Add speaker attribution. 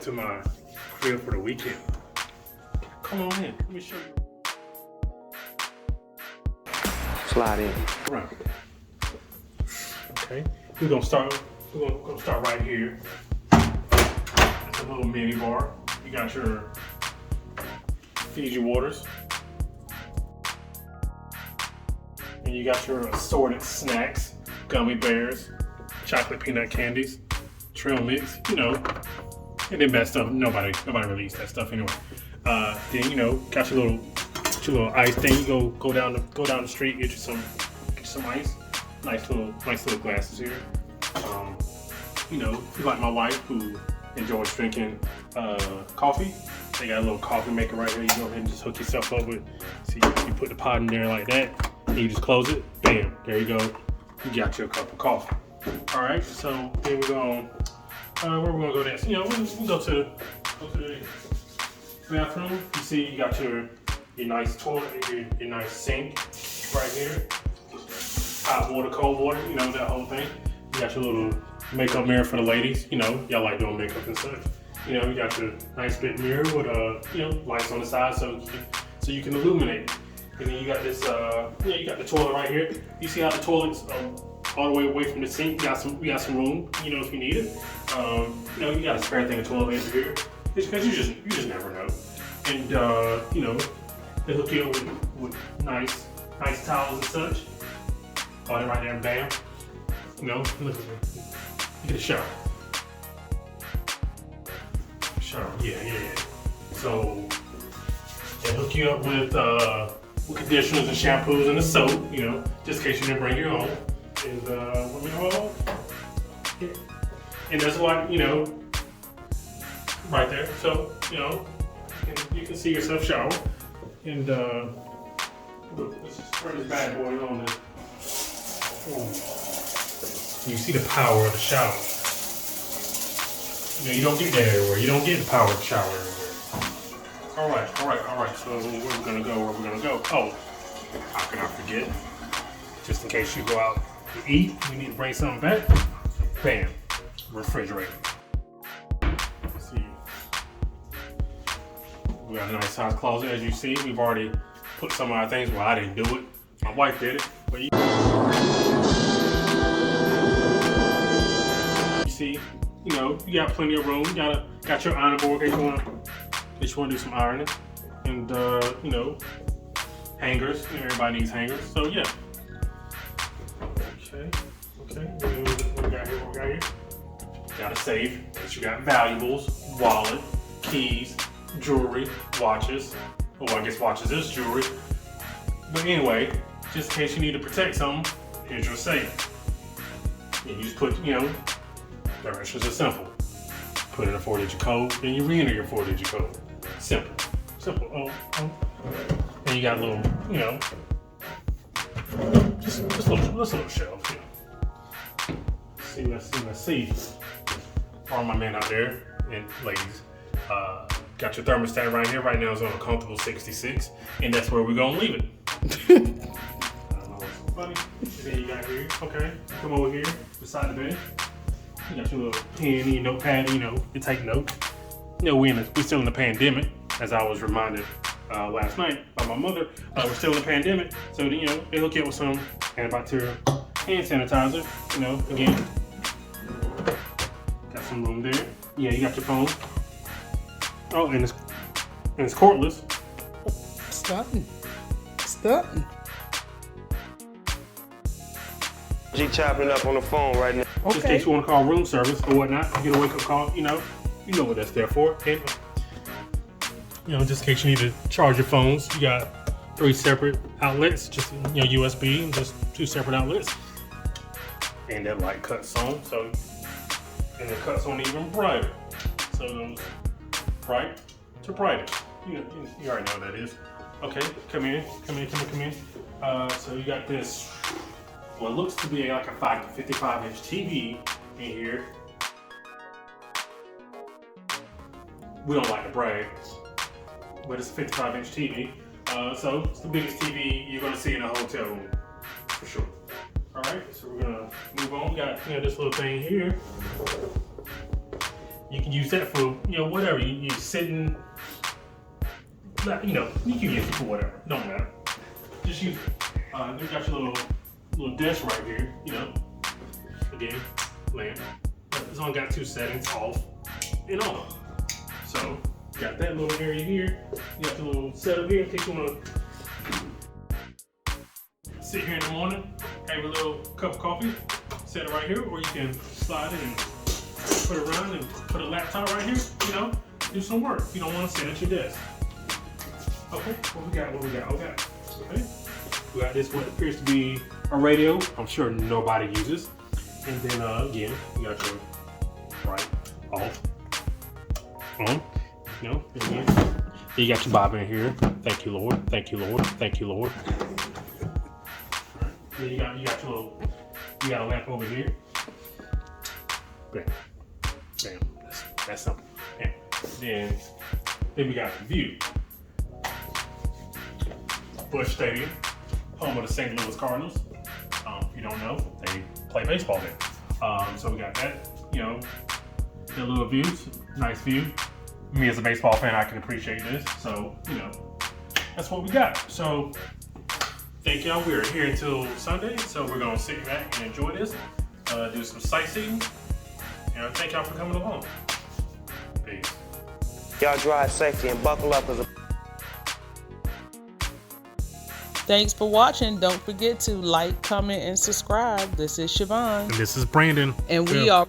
Speaker 1: to my crib for the weekend. Come on in, let me show you.
Speaker 2: Slide in.
Speaker 1: Around. Okay, we're gonna start right here. It's a little mini bar. You got your Fiji waters. And you got your assorted snacks, gummy bears, chocolate peanut candies, trail mix, you know, and then best stuff. Nobody really eats that stuff anyway. Then got your little ice thing. You go down the street, get you some ice. Nice little glasses here. If you like my wife who enjoys drinking coffee, they got a little coffee maker right here. You go ahead and just hook yourself up with. See, you put the pot in there like that, and you just close it. Bam, there you go. You got your cup of coffee. All right, so then we're going. Where we're gonna go next? We'll go to the bathroom. You see, you got your nice toilet, your nice sink right here. Hot water, cold water, that whole thing. You got your little makeup mirror for the ladies. Y'all like doing makeup and such. You got your nice big mirror with lights on the side so you can illuminate. And then you got this, you got the toilet right here. You see how the toilet's all the way away from the sink. We got some room, if you need it. You got a spare thing of toilet paper here. It's because you just never know. And they hook you up with nice towels and such. Oh, they're right there, bam. Look at me. Get a shower. Shower, yeah. So they hook you up with conditioners and shampoos and a soap, just in case you didn't bring your own. And and there's a lot, right there. So you can see yourself shower. And let's just turn this bad boy on. You see the power of the shower. You don't get that everywhere. You don't get the power of the shower everywhere. All right. So where we're gonna go? Oh, how can I forget? Just in case you go out to eat, you need to bring something back. Bam, refrigerator. See, we got a nice size closet. As you see, we've already put some of our things. Well, I didn't do it. My wife did it. But you see, you got plenty of room. You got your iron board in case you want to do some ironing. And hangers. Everybody needs hangers. So yeah. Okay. What we got here? Got a safe. You got valuables, wallet, keys, jewelry, watches. Oh, I guess watches is jewelry. But anyway, just in case you need to protect something, here's your safe. And you just put, directions are simple. Put in a 4-digit code, then you re-enter your 4-digit code. Simple. Oh. And you got a little, just a little shelf. Let's see. All my men out there and ladies, got your thermostat right here. Right now it's on a comfortable 66, and that's where we're gonna leave it. I don't know what's so funny. And then you got here, okay, come over here beside the bed. You got your little pen, your notepad, you take notes. We're still in the pandemic, as I was reminded last night by my mother. We're still in the pandemic, so they hook you up with some antibacterial hand sanitizer. Again, got some room there. Yeah, you got your phone. Oh, and it's cordless.
Speaker 3: Stunting.
Speaker 2: She chopping up on the phone right now.
Speaker 3: Okay.
Speaker 1: Just in case you want to call room service or whatnot, you get a wake-up call, you know what that's there for. And, just in case you need to charge your phones, you got 3 separate outlets, just, USB, and just 2 separate outlets. And that light cuts on, and it cuts on even brighter. So it goes bright to brighter. You already know what that is. Okay, come in. So you got this, what looks to be like a 55-inch TV in here. We don't like to brag, but it's a 55-inch TV. So it's the biggest TV you're gonna see in a hotel room, for sure. All right, so we're gonna move on. We got this little thing here. You can use that for, whatever. You're sitting, you can use it for whatever. Don't matter. Just use it. You got your little desk right here, Again, lamp. It's only got 2 settings, off and on. So, got that little area here. You got the little setup here in case you want to sit here in the morning, have a little cup of coffee, set it right here, or you can slide it and put it around and put a laptop right here, do some work if you don't want to sit at your desk. Okay, what we got? Okay. We got this, what appears to be a radio. I'm sure nobody uses. And then again, you got your right, off, on, and again. Then you got your bob in here. Thank you, Lord. Thank you, Lord. Thank you, Lord. Right. Then you got you got a lamp over here. Bam. Bam. That's something. Bam. Then we got the view. Busch Stadium, home of the St. Louis Cardinals. If you don't know, they play baseball there. So we got that, the little views, nice view. Me as a baseball fan, I can appreciate this. So, that's what we got. So, thank y'all. We're here until Sunday, so we're gonna sit back and enjoy this, do some sightseeing, and thank y'all for coming along. Peace.
Speaker 2: Y'all drive safety and buckle up as a
Speaker 4: Thanks for watching. Don't forget to like, comment, and subscribe. This is Siobhan.
Speaker 1: And this is Brandon.
Speaker 4: And we are...